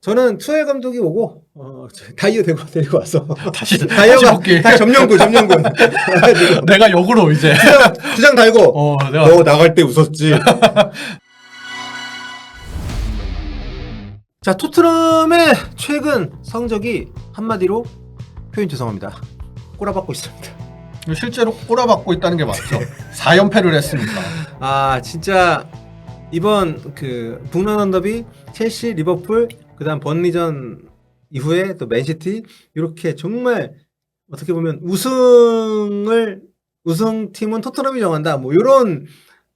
저는 투엘 감독이 오고 다이어 데리고 와서 다시 다이어가 볼게. 다 점령군. 내가 역으로 이제 주장 달고 내가 너 나갈 때 웃었지. 자, 토트넘의 최근 성적이 한마디로 표현 죄송합니다. 꼬라박고 있습니다. 실제로 꼬라박고 있다는 게 맞죠. 4연패를 했으니까. 아, 진짜 이번 그 북런던 더비 첼시, 리버풀, 그다음 번리전 이후에 또 맨시티 이렇게 정말 어떻게 보면 우승팀은 토트넘이 정한다. 뭐 이런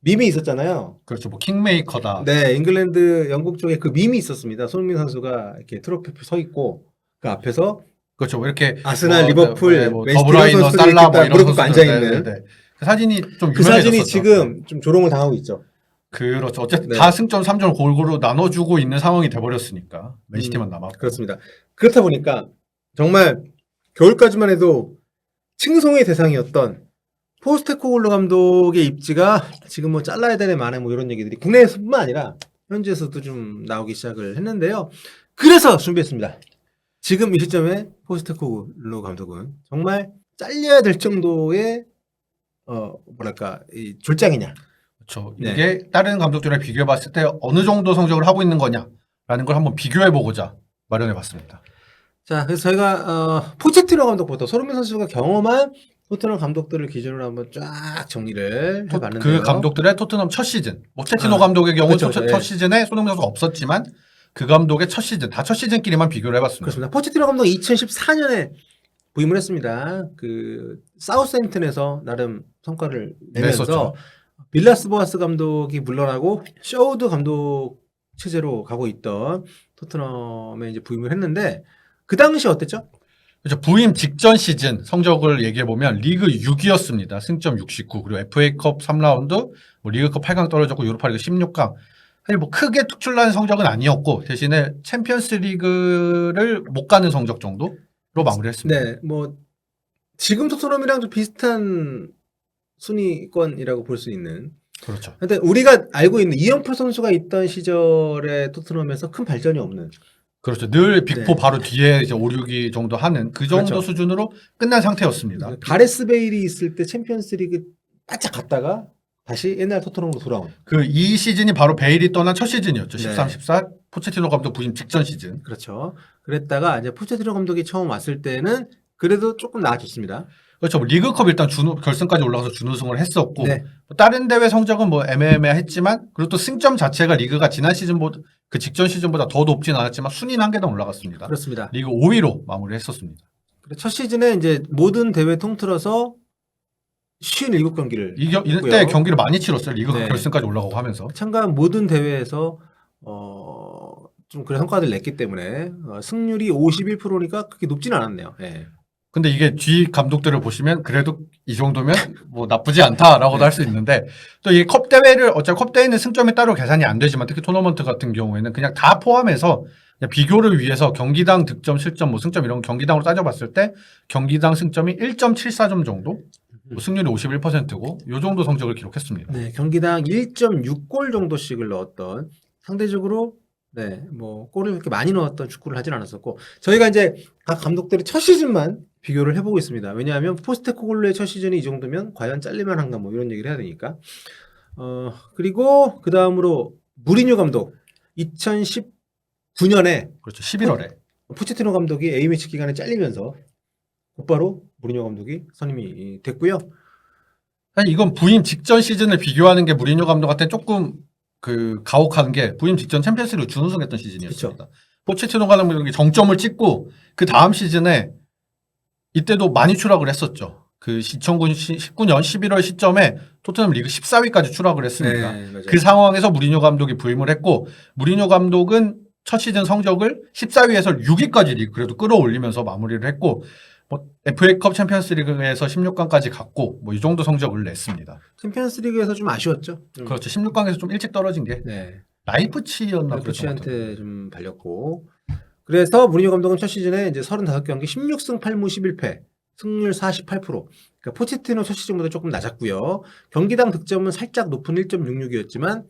밈이 있었잖아요. 그렇죠. 뭐 킹메이커다. 네, 잉글랜드 영국 쪽에 그 밈이 있었습니다. 손흥민 선수가 이렇게 트로피 앞에 서 있고 그 앞에서 그렇죠. 뭐 이렇게 아스날, 리버풀, 뭐 맨시티 더브라이너, 이런 선수들이 살라 뭐 있겠다. 이런 무릎 꿇고 선수들. 앉아있는. 네. 그 사진이 좀 그 유명해졌었죠. 사진이 지금 좀 조롱을 당하고 있죠. 그렇죠. 어쨌든 네. 다 승점 3점을 골고루 나눠주고 있는 상황이 돼버렸으니까 맨시티만 남았고. 그렇습니다. 그렇다 보니까 정말 겨울까지만 해도 칭송의 대상이었던 포스테코글루 감독의 입지가 지금 뭐 잘라야 되네 마네 뭐 이런 얘기들이 국내에서뿐만 아니라 현지에서도 좀 나오기 시작을 했는데요. 그래서 준비했습니다. 지금 이 시점에 포스테코글루 감독은 정말 잘려야 될 정도의 이 졸장이냐. 그렇죠. 네. 이게 다른 감독들이랑 비교해봤을 때 어느 정도 성적을 하고 있는 거냐라는 걸 한번 비교해보고자 마련해봤습니다. 자, 그래서 저희가 포체티노 감독부터 손흥민 선수가 경험한 토트넘 감독들을 기준으로 한번 쫙 정리를 해봤는데요. 그 감독들의 토트넘 첫 시즌. 포체티노 아, 감독의 경우는 그렇죠. 첫 시즌에 손흥민 선수가 없었지만 그 감독의 첫 시즌, 다 첫 시즌끼리만 비교를 해봤습니다. 그렇습니다. 포체티노 감독 2014년에 부임을 했습니다. 그 사우스햄튼에서 나름 성과를 내면서 냈었죠. 빌라스 보아스 감독이 물러나고 셔우드 감독 체제로 가고 있던 토트넘에 이제 부임을 했는데 그 당시 어땠죠? 그렇죠. 부임 직전 시즌 성적을 얘기해보면 리그 6위였습니다. 승점 69. 그리고 FA컵 3라운드, 뭐 리그컵 8강 떨어졌고 유로파리그 16강. 사실 뭐 크게 특출난 성적은 아니었고 대신에 챔피언스 리그를 못 가는 성적 정도로 마무리했습니다. 네, 뭐 지금 토트넘이랑 좀 비슷한 순위권이라고 볼 수 있는. 그렇죠. 근데 우리가 알고 있는 이영표 선수가 있던 시절에 토트넘에서 큰 발전이 없는. 그렇죠. 늘 빅포 네. 바로 뒤에 이제 5, 6위 정도 하는 그 정도 그렇죠. 수준으로 끝난 상태였습니다. 가레스 베일이 있을 때 챔피언스리그 바짝 갔다가 다시 옛날 토트넘으로 돌아온. 그 이 시즌이 바로 베일이 떠난 첫 시즌이었죠. 네. 13, 14 포체티노 감독 부임 직전 시즌. 그렇죠. 그랬다가 이제 포체티노 감독이 처음 왔을 때는 그래도 조금 나아졌습니다. 그렇죠. 뭐 리그컵 일단 결승까지 올라가서 준우승을 했었고 네. 뭐 다른 대회 성적은 뭐 애매했지만 그리고 또 승점 자체가 리그가 지난 시즌보다 그 직전 시즌보다 더 높진 않았지만 순위는 한 계단 올라갔습니다. 그렇습니다. 리그 5위로 마무리했었습니다. 첫 시즌에 이제 모든 대회 통틀어서 57경기를 이때 경기를 많이 치렀어요. 리그컵 네. 결승까지 올라가고 하면서. 참가한 모든 대회에서 좀 그런 성과를 냈기 때문에 승률이 51%니까 그렇게 높진 않았네요. 네. 근데 이게 뒤 감독들을 보시면 그래도 이 정도면 뭐 나쁘지 않다라고도 할 수 있는데 또 이 컵 대회를 어차피 컵 대회는 승점이 따로 계산이 안 되지만 특히 토너먼트 같은 경우에는 그냥 다 포함해서 그냥 비교를 위해서 경기당 득점, 실점, 뭐 승점 이런 경기당으로 따져봤을 때 경기당 승점이 1.74점 정도, 뭐 승률이 51%고 이 정도 성적을 기록했습니다. 네, 경기당 1.6골 정도씩을 넣었던 상대적으로 네, 뭐 골을 그렇게 많이 넣었던 축구를 하진 않았었고 저희가 이제 각 감독들의 첫 시즌만 비교를 해보고 있습니다. 왜냐하면 포스테코글루의 첫 시즌이 이 정도면 과연 잘릴만 한가 뭐 이런 얘기를 해야 되니까. 그리고 그 다음으로 무리뉴 감독 2019년에 그렇죠. 11월에. 포체티노 감독이 A매치 기간에 잘리면서 곧바로 무리뉴 감독이 선임이 됐고요. 사실 이건 부임 직전 시즌을 비교하는 게 무리뉴 감독한테 조금 그 가혹한 게 부임 직전 챔피언스리그 준우승했던 시즌이었습니다. 포체티노 감독이 정점을 찍고 그 다음 시즌에 이때도 많이 추락을 했었죠. 그 2019년 11월 시점에 토트넘 리그 14위까지 추락을 했습니다. 네, 맞아요. 그 상황에서 무리뉴 감독이 부임을 했고 무리뉴 감독은 첫 시즌 성적을 14위에서 6위까지 그래도 끌어올리면서 마무리를 했고 뭐 FA컵 챔피언스리그에서 16강까지 갔고 뭐 이 정도 성적을 냈습니다. 챔피언스리그에서 좀 아쉬웠죠. 그렇죠. 16강에서 좀 일찍 떨어진 게 네. 라이프치히였나 라이프치히한테 좀 발렸고 그래서 무리뉴 감독은 첫 시즌에 이제 35경기 16승 8무 11패 승률 48%. 그러니까 포체티노 첫 시즌보다 조금 낮았고요. 경기당 득점은 살짝 높은 1.66이었지만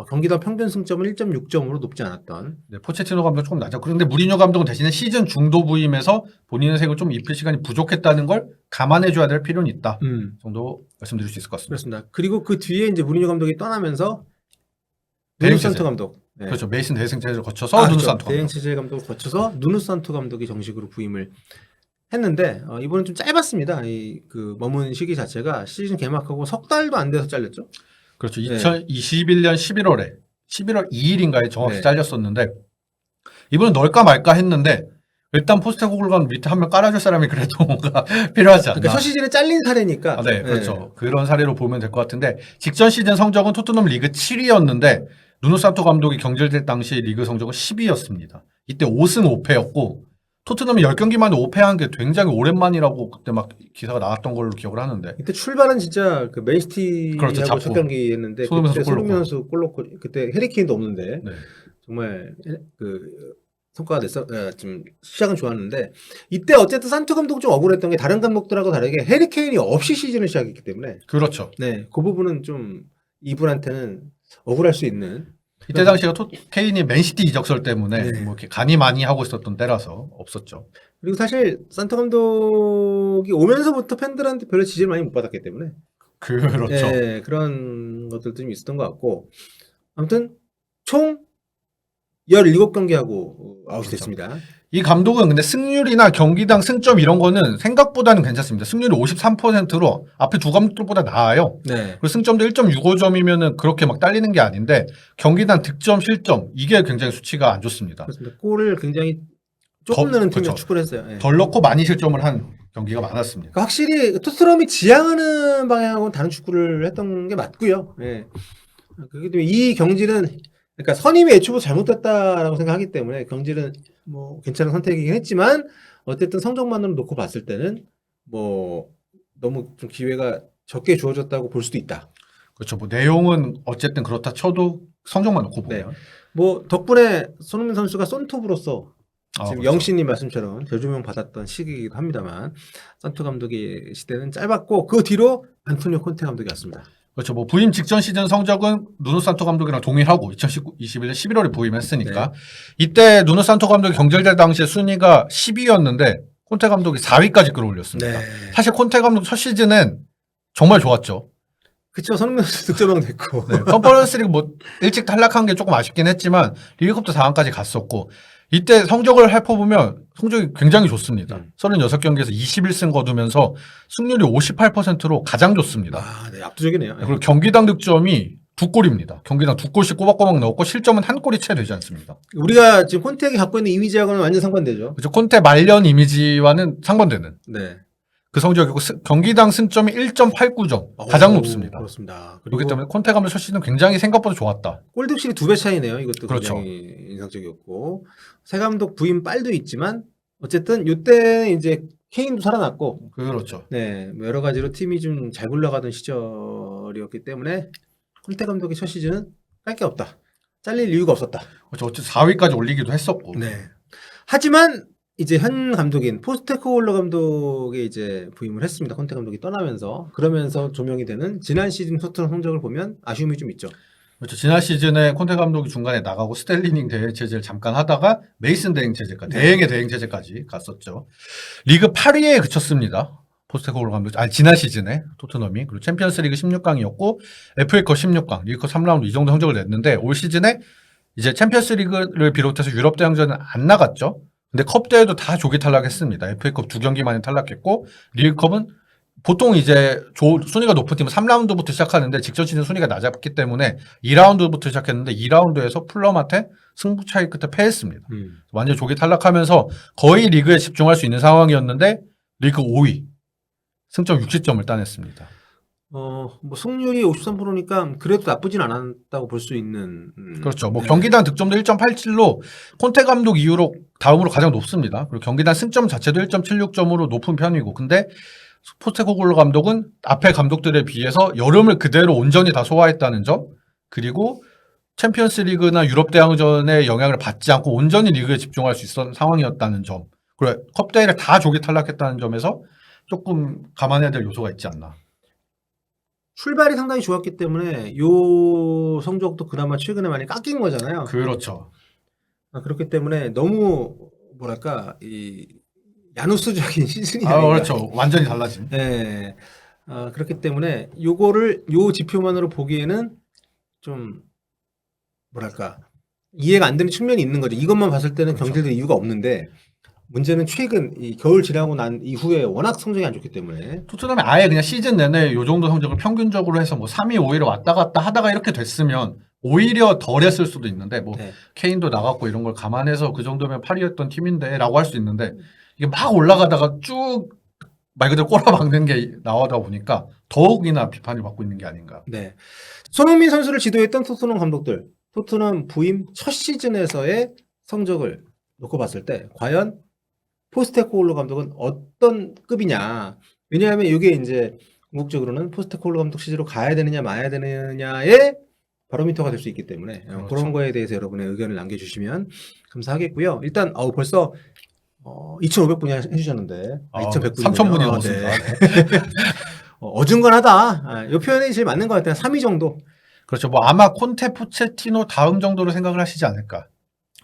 경기당 평균 승점은 1.6점으로 높지 않았던. 네, 포체티노 감독 조금 낮아. 그런데 무리뉴 감독은 대신에 시즌 중도 부임에서 본인의 색을 좀 입힐 시간이 부족했다는 걸 감안해줘야 될 필요는 있다. 정도 말씀드릴 수 있을 것 같습니다. 그렇습니다. 그리고 그 뒤에 이제 무리뉴 감독이 떠나면서 대행 누누 체제. 산토 감독. 네. 그렇죠. 메이슨 대행 체제를 거쳐서 누누 그렇죠. 산토 대행 감독. 체제 감독을 거쳐서 누누 산토 감독이 정식으로 부임을 했는데 이번은 좀 짧았습니다. 그 머문 시기 자체가 시즌 개막하고 석 달도 안 돼서 잘렸죠. 그렇죠. 네. 2021년 11월 2일인가에 정확히 네. 잘렸었는데 이번은 넣을까 말까 했는데 일단 포스테코글루 밑에 한 명 깔아줄 사람이 그래도 뭔가 필요하지 않나. 그러니까 첫 시즌에 잘린 사례니까. 네, 그렇죠. 그런 사례로 보면 될 것 같은데 직전 시즌 성적은 토트넘 리그 7위였는데 누누 산토 감독이 경질될 당시 리그 성적은 10위였습니다. 이때 5승 5패였고 토트넘이 10경기 만에 5패한 게 굉장히 오랜만이라고 그때 막 기사가 나왔던 걸로 기억을 하는데 이때 출발은 진짜 그 맨시티하고 그렇죠, 잡고. 첫 경기 했는데 손흥민 그때 선수 골 손흥민 선수 골 넣고 그때 해리케인도 없는데 네. 정말 그 성과가 좀 시작은 좋았는데 이때 어쨌든 산토 감독 좀 억울했던 게 다른 감독들하고 다르게 해리케인이 없이 시즌을 시작했기 때문에 그렇죠. 네, 그 부분은 좀 이분한테는 억울할 수 있는. 이때 당시가 케인이 맨시티 이적설 때문에 네. 뭐 이렇게 간이 많이 하고 있었던 때라서 없었죠. 그리고 사실 산토 감독이 오면서부터 팬들한테 별로 지지를 많이 못 받았기 때문에 그렇죠. 네, 그런 것들도 좀 있었던 것 같고 아무튼 총 17경기 하고 아웃이 그렇죠. 됐습니다. 이 감독은 근데 승률이나 경기당 승점 이런 거는 생각보다는 괜찮습니다. 승률이 53%로 앞에 두 감독들보다 나아요. 네. 그리고 승점도 1.65점이면은 그렇게 막 딸리는 게 아닌데 경기당 득점, 실점 이게 굉장히 수치가 안 좋습니다. 그렇습니다. 골을 굉장히 조금 넣는 팀이 그렇죠. 축구를 했어요. 네. 덜 넣고 많이 실점을 한 경기가 많았습니다. 그러니까 확실히 토트넘이 지향하는 방향하고는 다른 축구를 했던 게 맞고요. 예. 그렇기 때문에 이 경질은 그러니까 선임이 애초부터 잘못됐다라고 생각하기 때문에 경질은 뭐 괜찮은 선택이긴 했지만 어쨌든 성적만으로 놓고 봤을 때는 뭐 너무 좀 기회가 적게 주어졌다고 볼 수도 있다. 그렇죠. 뭐 내용은 어쨌든 그렇다 쳐도 성적만 놓고 네. 보면 뭐 덕분에 손흥민 선수가 손톱으로서 지금 그렇죠. 영신님 말씀처럼 재조명 받았던 시기이기도 합니다만 산토 감독의 시대는 짧았고 그 뒤로 안토니오 콘테 감독이 왔습니다. 그렇죠. 뭐 부임 직전 시즌 성적은 누누 산토 감독이랑 동일하고 2021년 11월에 부임했으니까 네. 이때 누누 산토 감독이 경질될 당시에 순위가 10위였는데 콘테 감독이 4위까지 끌어올렸습니다. 사실 콘테 감독 첫 시즌은 정말 좋았죠. 그쵸. 손흥민 선수 득점왕 됐고. 네, 컨퍼런스 리그 뭐 일찍 탈락한 게 조금 아쉽긴 했지만 리그컵도 4강까지 갔었고 이때 성적을 살펴보면 성적이 굉장히 좋습니다. 36경기에서 21승 거두면서 승률이 58%로 가장 좋습니다. 아, 네. 압도적이네요. 그리고 경기당 득점이 2골입니다. 경기당 2골씩 꼬박꼬박 넣었고 실점은 한 골이 채 되지 않습니다. 우리가 지금 콘테가 갖고 있는 이미지하고는 완전 상반되죠. 그렇죠. 콘테 말년 이미지와는 상반되는 네. 그 성적이고 경기당 승점이 1.89점 가장 높습니다. 그렇습니다. 그렇기 때문에 콘테 감독 첫 시즌 굉장히 생각보다 좋았다. 골득실이 2배 차이네요. 이것도 그렇죠. 굉장히 인상적이었고 새 감독 부임 빨도 있지만 어쨌든 이때 이제 케인도 살아났고 그렇죠. 네, 뭐 여러 가지로 팀이 좀 잘 굴러가던 시절이었기 때문에 콘테 감독의 첫 시즌은 깔 게 없다. 잘릴 이유가 없었다. 그렇죠. 어쨌든 4위까지 올리기도 했었고. 네. 하지만 이제 현 감독인 포스테코글루 감독이 이제 부임을 했습니다. 콘테 감독이 떠나면서 그러면서 조명이 되는 지난 시즌 토트넘 성적을 보면 아쉬움이 좀 있죠. 그렇죠. 지난 시즌에 콘테 감독이 중간에 나가고 스텔리닝 대행 체제를 잠깐 하다가 메이슨 대행 체제까지 대행의 대행 체제까지 갔었죠. 리그 8위에 그쳤습니다. 포스테코글루 감독 지난 시즌에 토트넘이 그리고 챔피언스리그 16강이었고 FA컵 16강, 리그컵 3라운드 이 정도 성적을 냈는데 올 시즌에 이제 챔피언스리그를 비롯해서 유럽 대항전은 안 나갔죠. 근데 컵 대회도 다 조기 탈락했습니다. FA컵 2경기 만에 탈락했고 리그컵은 보통 이제 순위가 높은 팀은 3라운드부터 시작하는데 직전 시즌 순위가 낮았기 때문에 2라운드부터 시작했는데 2라운드에서 풀럼한테 승부 차이 끝에 패했습니다. 완전 조기 탈락하면서 거의 리그에 집중할 수 있는 상황이었는데 리그 5위 승점 60점을 따냈습니다. 뭐 승률이 53%니까 그래도 나쁘진 않았다고 볼 수 있는. 그렇죠. 뭐 경기당 득점도 1.87로 콘테 감독 이후로 다음으로 가장 높습니다. 그리고 경기당 승점 자체도 1.76점으로 높은 편이고, 근데 포스테코글루 감독은 앞에 감독들에 비해서 여름을 그대로 온전히 다 소화했다는 점, 그리고 챔피언스리그나 유럽 대항전의 영향을 받지 않고 온전히 리그에 집중할 수 있었던 상황이었다는 점, 그리고 컵 대회를 다 조기 탈락했다는 점에서 조금 감안해야 될 요소가 있지 않나. 출발이 상당히 좋았기 때문에 요 성적도 그나마 최근에 많이 깎인 거잖아요. 그렇죠. 그렇기 때문에 너무 뭐랄까 이 야누스적인 시즌이 아, 아닌가. 그렇죠. 완전히 달라진. 네. 그렇기 때문에 요거를 요 지표만으로 보기에는 좀 뭐랄까 이해가 안 되는 측면이 있는 거죠. 이것만 봤을 때는 그렇죠. 경질될 이유가 없는데 문제는 최근 이 겨울 지나고 난 이후에 워낙 성적이 안 좋기 때문에 토트넘이 아예 그냥 시즌 내내 요 정도 성적을 평균적으로 해서 뭐 3위, 5위를 왔다 갔다 하다가 이렇게 됐으면 오히려 덜 했을 수도 있는데 뭐 네. 케인도 나갔고 이런 걸 감안해서 그 정도면 8위였던 팀인데 라고 할 수 있는데 이게 막 올라가다가 쭉 말 그대로 꼬라박는 게 나오다 보니까 더욱이나 비판을 받고 있는 게 아닌가. 네. 손흥민 선수를 지도했던 토트넘 감독들, 토트넘 부임 첫 시즌에서의 성적을 놓고 봤을 때 과연 포스테코글루 감독은 어떤 급이냐? 왜냐하면 이게 이제 궁극적으로는 포스테코글루 감독 시절로 가야 되느냐 마야 되느냐의 바로미터가 될 수 있기 때문에 그렇죠. 그런 거에 대해서 여러분의 의견을 남겨주시면 감사하겠고요. 일단 벌써 2,500분이 해주셨는데 2,100분 3,000분이 넘었습니다. 어중간하다. 이 표현이 제일 맞는 것 같아요. 3위 정도. 그렇죠. 뭐 아마 콘테, 포체티노 다음 정도로 생각을 하시지 않을까.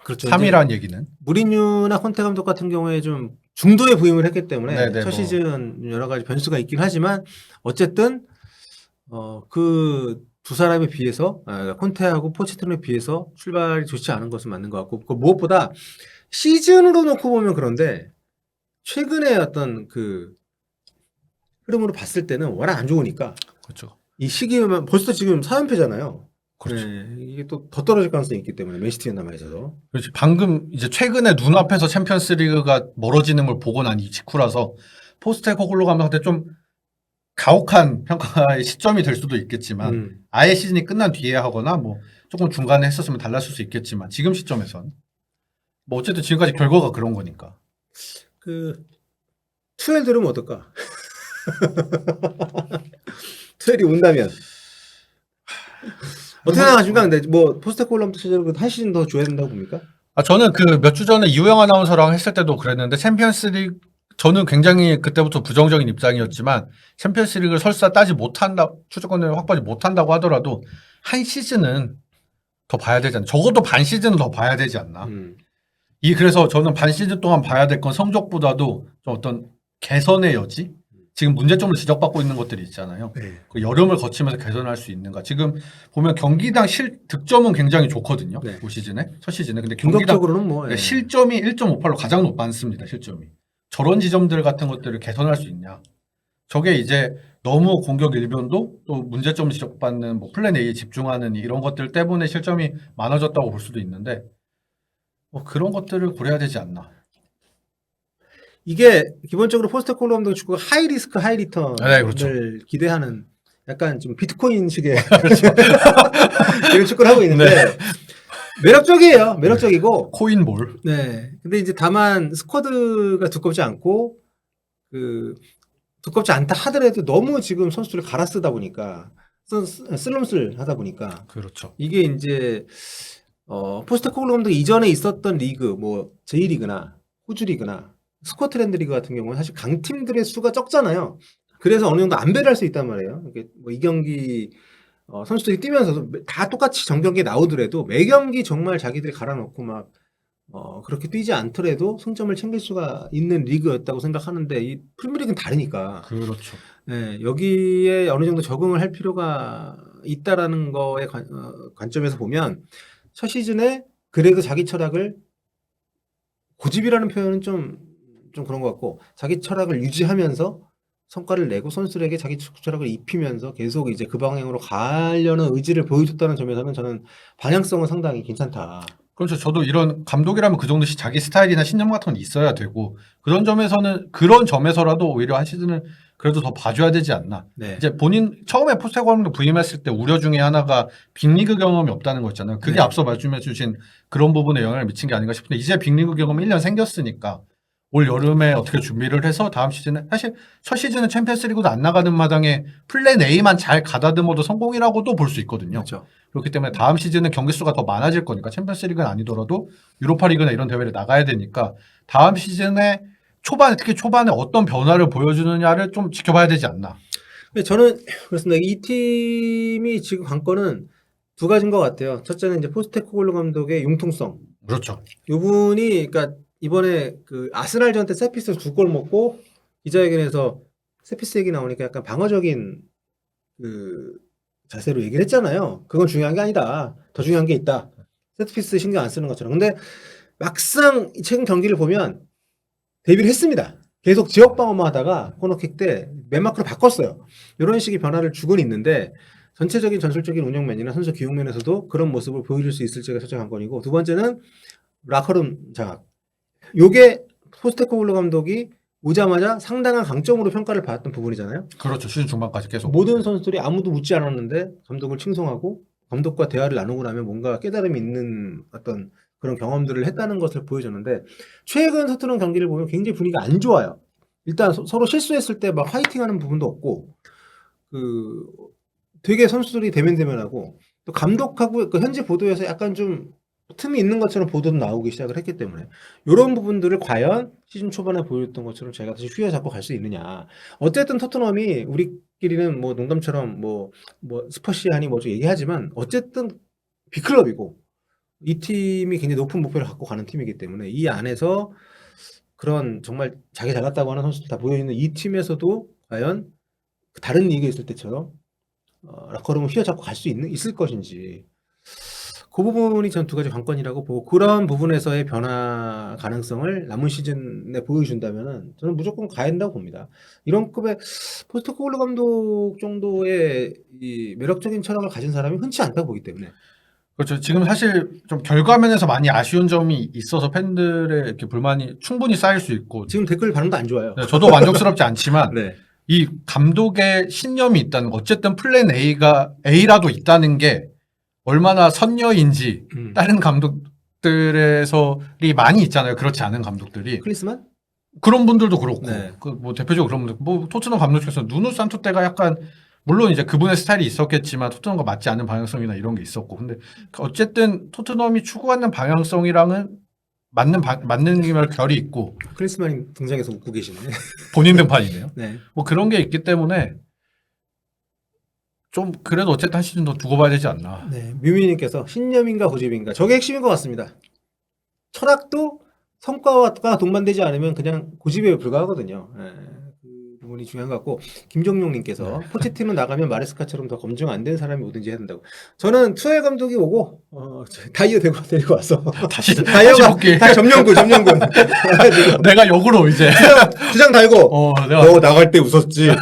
그렇죠. 3위라는 얘기는. 무리뉴나 콘테 감독 같은 경우에 좀 중도에 부임을 했기 때문에 네네, 첫 뭐. 시즌 여러 가지 변수가 있긴 하지만 어쨌든 그 두 사람에 비해서 콘테하고 포체티노에 비해서 출발이 좋지 않은 것은 맞는 것 같고 무엇보다 시즌으로 놓고 보면 그런데 최근에 어떤 그 흐름으로 봤을 때는 워낙 안 좋으니까 그렇죠. 이 시기면 벌써 지금 4연패잖아요. 그렇죠. 네, 이게 또 더 떨어질 가능성이 있기 때문에 맨시티에 남아 있어서. 그렇지. 방금 이제 최근에 눈앞에서 챔피언스 리그가 멀어지는 걸 보고 난 이 직후라서 포스테코글루 감독한테 좀 가혹한 평가의 시점이 될 수도 있겠지만 아예 시즌이 끝난 뒤에 하거나 뭐 조금 중간에 했었으면 달랐을 수 있겠지만 지금 시점에선 뭐 어쨌든 지금까지 결과가 그런 거니까. 그 투엘 들으면 어떨까? 투엘이 온다면 어떻게 생각하십니까? 근데 뭐 포스테코글루 감독 시절로 한 시즌 더 줘야 된다고 봅니까? 저는 그 몇 주 전에 이우영 아나운서랑 했을 때도 그랬는데 챔피언스 리그 저는 굉장히 그때부터 부정적인 입장이었지만 챔피언스 리그를 설사 따지 못한다 출전권을 확보하지 못한다고 하더라도 한 시즌은 더 봐야 되지 않나. 적어도 반 시즌은 더 봐야 되지 않나. 그래서 저는 반 시즌 동안 봐야 될 건 성적보다도 좀 어떤 개선의 여지? 지금 문제점을 지적받고 있는 것들이 있잖아요. 네. 그 여름을 거치면서 개선할 수 있는가. 지금 보면 경기당 득점은 굉장히 좋거든요. 네. 올 시즌에. 첫 시즌에. 근데 경기당 공격적으로는 뭐 실점이 1.58로 가장 높습니다. 실점이. 저런 지점들 같은 것들을 개선할 수 있냐. 저게 이제 너무 공격 일변도 또 문제점을 지적받는 뭐 플랜 A에 집중하는 이런 것들 때문에 실점이 많아졌다고 볼 수도 있는데 뭐 그런 것들을 고려해야 되지 않나. 이게 기본적으로 포스테코글루 감독 축구가 하이 리스크 하이 리턴을 네, 그렇죠. 기대하는 약간 좀 비트코인식의 이런 축구를 하고 있는데 매력적이에요. 매력적이고 코인볼. 네. 근데 이제 다만 스쿼드가 두껍지 않고 두껍지 않다 하더라도 너무 지금 선수들을 갈아 쓰다 보니까 쓸름쓸 하다 보니까 그렇죠. 이게 이제 포스테코글루 감독 이전에 있었던 리그 뭐 J리그나 호주 리그나 스코틀랜드 리그 같은 경우는 사실 강팀들의 수가 적잖아요. 그래서 어느 정도 안배를 할 수 있단 말이에요. 이게 뭐 이 경기 선수들이 뛰면서도 다 똑같이 정경기에 나오더라도 매 경기 정말 자기들이 갈아놓고 막 그렇게 뛰지 않더라도 승점을 챙길 수가 있는 리그였다고 생각하는데 이 프리미어리그는 다르니까 그렇죠. 네, 여기에 어느 정도 적응을 할 필요가 있다라는 거의 관점에서 보면 첫 시즌에 그래도 자기 철학을 고집이라는 표현은 좀 그런 것 같고 자기 철학을 유지하면서 성과를 내고 선수들에게 자기 철학을 입히면서 계속 이제 그 방향으로 가려는 의지를 보여줬다는 점에서는 저는 방향성은 상당히 괜찮다. 그렇죠. 저도 이런 감독이라면 그 정도 자기 스타일이나 신념 같은 건 있어야 되고 그런 점에서라도 오히려 한 시즌을 그래도 더 봐줘야 되지 않나. 네. 이제 본인 처음에 포스테코글루 부임했을 때 우려 중에 하나가 빅리그 경험이 없다는 거였잖아요. 그게 네. 앞서 말씀해 주신 그런 부분에 영향을 미친 게 아닌가 싶은데 이제 빅리그 경험이 1년 생겼으니까 올 여름에 어떻게 준비를 해서 다음 시즌에 사실 첫 시즌은 챔피언스 리그도 안 나가는 마당에 플랜 A만 잘 가다듬어도 성공이라고도 볼 수 있거든요. 그렇죠. 그렇기 때문에 다음 시즌은 경기 수가 더 많아질 거니까 챔피언스 리그는 아니더라도 유로파 리그나 이런 대회를 나가야 되니까 다음 시즌에 특히 초반에 어떤 변화를 보여주느냐를 좀 지켜봐야 되지 않나. 근데 저는 그렇습니다. 이 팀이 지금 관건은 두 가지인 것 같아요. 첫째는 이제 포스테코글루 감독의 융통성. 그렇죠. 이분이 그러니까 이번에 그 아스날전 때 세피스 2골 먹고 기자회견에서 세피스 얘기 나오니까 약간 방어적인 그 자세로 얘기를 했잖아요. 그건 중요한 게 아니다. 더 중요한 게 있다. 세트피스 신경 안 쓰는 것처럼. 근데 막상 최근 경기를 보면 데뷔를 했습니다. 계속 지역 방어만 하다가 코너킥 때 맨마크로 바꿨어요. 이런 식의 변화를 주곤 있는데 전체적인 전술적인 운영면이나 선수 기용면에서도 그런 모습을 보여줄 수 있을지가 첫째 관건이고, 두 번째는 라커룸 장악. 요게 포스테코글루 감독이 오자마자 상당한 강점으로 평가를 받았던 부분이잖아요. 그렇죠. 시즌 중반까지 계속. 모든 선수들이 아무도 묻지 않았는데 감독을 칭송하고 감독과 대화를 나누고 나면 뭔가 깨달음이 있는 어떤 그런 경험들을 했다는 것을 보여줬는데, 최근 토트넘 경기를 보면 굉장히 분위기가 안 좋아요. 일단 서로 실수했을 때 막 화이팅하는 부분도 없고, 그 되게 선수들이 대면대면하고, 또 감독하고 그 현지 보도에서 약간 좀 틈이 있는 것처럼 보도도 나오기 시작을 했기 때문에 이런 부분들을 과연 시즌 초반에 보여줬던 것처럼 제가 다시 휘어잡고 갈 수 있느냐. 어쨌든 토트넘이 우리끼리는 뭐 농담처럼 뭐 스퍼시하니 뭐 좀 얘기하지만 어쨌든 빅클럽이고 이 팀이 굉장히 높은 목표를 갖고 가는 팀이기 때문에 이 안에서 그런 정말 자기 잘났다고 하는 선수들 다 모여있는 이 팀에서도 과연 다른 리그에 있을 때처럼 라커룸을 휘어잡고 갈 수 있을 것인지, 그 부분이 전 두 가지 관건이라고 보고, 그런 부분에서의 변화 가능성을 남은 시즌에 보여준다면은 저는 무조건 가야 된다고 봅니다. 이런 급의 포스테코글루 감독 정도의 이 매력적인 철학을 가진 사람이 흔치 않다고 보기 때문에. 그렇죠. 지금 사실 좀 결과면에서 많이 아쉬운 점이 있어서 팬들의 이렇게 불만이 충분히 쌓일 수 있고, 지금 댓글 반응도 안 좋아요. 네, 저도 만족스럽지 않지만 네. 이 감독의 신념이 있다는 거, 어쨌든 플랜 A라도 있다는 게 얼마나 선녀인지 다른 감독들에서이 많이 있잖아요. 그렇지 않은 감독들이. 클리스만? 그런 분들도 그렇고, 네. 그 뭐 대표적으로 그런 분들, 뭐 토트넘 감독 중에서 누누 산토 때가 약간, 물론 이제 그분의 스타일이 있었겠지만 토트넘과 맞지 않는 방향성이나 이런 게 있었고, 근데 어쨌든 토트넘이 추구하는 방향성이랑은 맞는 결이 있고, 클리스만이 등장해서 웃고 계시네. 본인 등판이네요. 네. 뭐 그런 게 있기 때문에 좀 그래도 어쨌든 한 시즌 더 두고 봐야 되지 않나. 네. 뮤미님께서 신념인가 고집인가, 저게 핵심인 것 같습니다. 철학도 성과와 동반되지 않으면 그냥 고집에 불과하거든요. 네. 그 부분이 중요한 것 같고, 김종용님께서 포체티노 나가면 마레스카처럼 더 검증 안 된 사람이 오든지 해야 된다고. 저는 투엘 감독이 오고 다이어 데리고 와서 다시 다이어가 볼게. 다 점령군. 내가 역으로 이제 주장 달고 너 나갈 때 웃었지.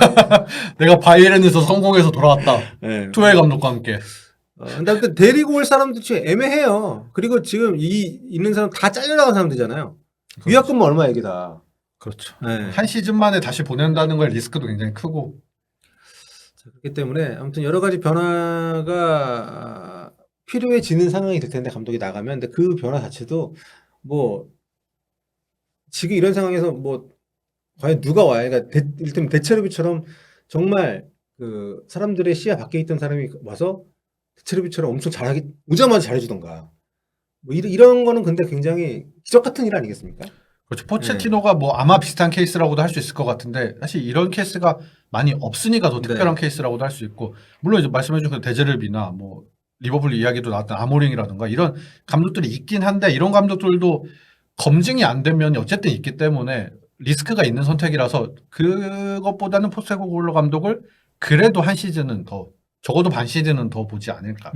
내가 바이에른에서 성공해서 돌아왔다. 네. 투엘 감독과 함께. 근데 데리고 올 사람도 지금 애매해요. 그리고 지금 있는 사람 다 잘려나간 사람들이잖아요. 위약금은 얼마 얘기다. 그렇죠. 네. 한 시즌 만에 다시 보낸다는 거에 리스크도 굉장히 크고. 그렇기 때문에 아무튼 여러 가지 변화가 필요해지는 상황이 될 텐데, 감독이 나가면. 근데 그 변화 자체도 뭐 지금 이런 상황에서 뭐 과연 누가 와야, 그러니까 일단 데체르비처럼 정말 그 사람들의 시야 밖에 있던 사람이 와서 데체르비처럼 엄청 오자마자 잘해주던가, 뭐 이런 거는 근데 굉장히 기적 같은 일 아니겠습니까? 그렇죠. 포체티노가 뭐 아마 비슷한 케이스라고도 할 수 있을 것 같은데, 사실 이런 케이스가 많이 없으니까 더 특별한 케이스라고도 할 수 있고, 물론 이제 말씀해주신 데제르비나 뭐 리버풀 이야기도 나왔던 아모링이라든가 이런 감독들이 있긴 한데, 이런 감독들도 검증이 안 되면 어쨌든 있기 때문에 리스크가 있는 선택이라서, 그것보다는 포스테코글루 감독을 그래도 한 시즌은 더, 적어도 반 시즌은 더 보지 않을까.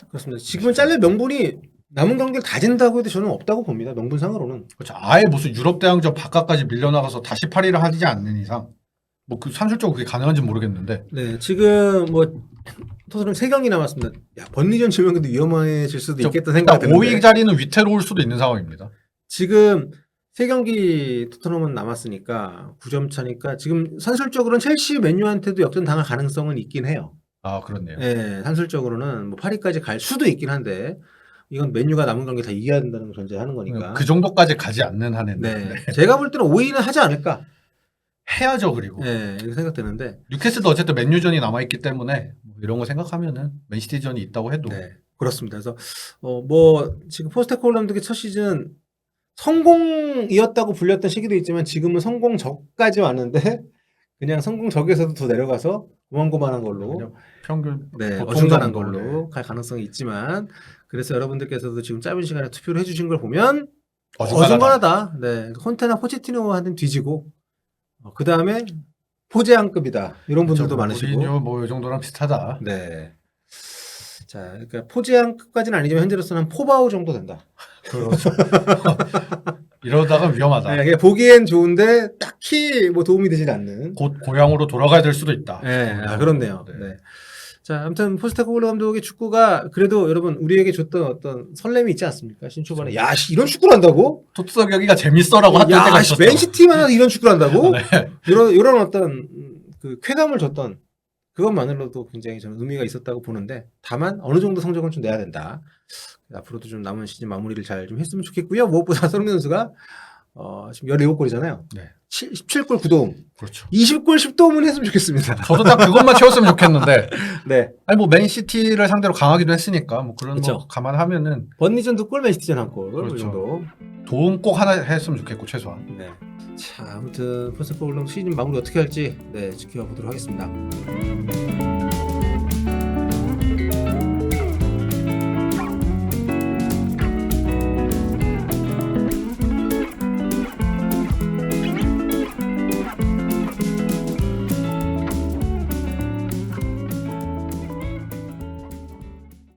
그렇습니다. 지금은 잘릴 명분이 남은 경기를 다 진다고 해도 저는 없다고 봅니다. 명분상으로는. 그렇죠. 아예 무슨 유럽 대항전 바깥까지 밀려나가서 다시 파리를 하지 않는 이상, 뭐 그 산술적으로 그게 가능한지 모르겠는데. 네, 지금 뭐 토트넘 3경기 남았습니다. 야, 번리전 지면도 위험해질 수도 있겠다 생각이 드는데. 5위 자리는 위태로울 수도 있는 상황입니다. 지금 3경기 토트넘은 남았으니까 9점 차니까 지금 산술적으로는 첼시, 맨유한테도 역전 당할 가능성은 있긴 해요. 아, 그렇네요. 네, 산술적으로는 뭐 파리까지 갈 수도 있긴 한데, 이건 맨유가 남은 경기 다 이겨야 된다는 걸 전제하는 거니까. 그 정도까지 가지 않는 한에는. 네. 제가 볼 때는 5위는 하지 않을까. 해야죠. 그리고 네, 이렇게 생각되는데. 뉴캐슬도 어쨌든 맨유전이 남아있기 때문에 뭐 이런 거 생각하면은 맨시티전이 있다고 해도. 네, 그렇습니다. 그래서 뭐 지금 포스테코글루 감독의 첫 시즌 성공이었다고 불렸던 시기도 있지만 지금은 성공 저까지 왔는데 그냥 성공 적에서도 더 내려가서 고만고만한 걸로 그냥 평균 네, 보통 어중간한 정도, 걸로 갈 가능성이 있지만 그래서 여러분들께서도 지금 짧은 시간에 투표를 해주신 걸 보면 어중간하다. 네, 콘테나 포체티노한테는 뒤지고 그 다음에 포제안급이다 이런 분들도 많으시고 무리뉴 뭐 이 정도랑 비슷하다. 네. 자, 그러니까 포제안급까지는 아니지만 현재로서는 한 포바우 정도 된다. 그렇죠. 이러다가 위험하다. 네, 그냥 보기엔 좋은데 딱히 뭐 도움이 되질 않는. 곧 고향으로 돌아가야 될 수도 있다. 네, 그렇네요. 네. 네. 자, 아무튼 포스테코글루 감독의 축구가 그래도 여러분 우리에게 줬던 어떤 설렘이 있지 않습니까? 신초반에 야, 씨, 이런 축구를 한다고? 토트넘 가 재밌어라고 했던 때가 야, 씨, 있었어. 맨시티만 해도 이런 축구를 한다고? 네. 이런 어떤 그 쾌감을 줬던 그것만으로도 굉장히 저는 의미가 있었다고 보는데 다만 어느 정도 성적은 좀 내야 된다. 앞으로도 좀 남은 시즌 마무리를 잘 좀 했으면 좋겠고요. 무엇보다 손흥민 선수가 지금 17골이잖아요. 네. 17골 9도움. 그렇죠. 20골 10도움은 했으면 좋겠습니다. 저도 딱 그것만 채웠으면 좋겠는데. 네. 아니 뭐 맨시티를 상대로 강하기도 했으니까 뭐 그런 그쵸. 거 감안하면은 번니전 2골, 맨시티전 1골. 그렇죠. 이 정도. 도움 꼭 하나 했으면 좋겠고 최소한. 네. 자, 아무튼 포스트코글루 시즌 마무리 어떻게 할지 네, 지켜보도록 하겠습니다.